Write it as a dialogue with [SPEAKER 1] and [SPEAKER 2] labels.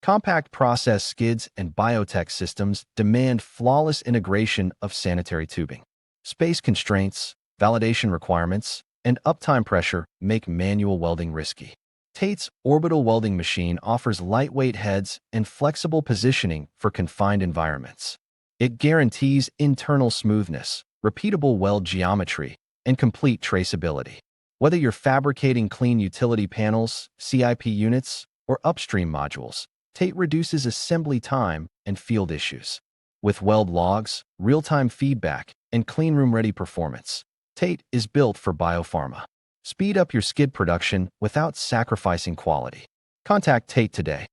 [SPEAKER 1] Compact process skids and biotech systems demand flawless integration of sanitary tubing. Space constraints, validation requirements, and uptime pressure make manual welding risky. TATE's orbital welding machine offers lightweight heads and flexible positioning for confined environments. It guarantees internal smoothness, repeatable weld geometry, and complete traceability. Whether you're fabricating clean utility panels, CIP units, or upstream modules, TATE reduces assembly time and field issues. With weld logs, real-time feedback, and cleanroom-ready performance, TATE is built for biopharma. Speed up your skid production without sacrificing quality. Contact TATE today.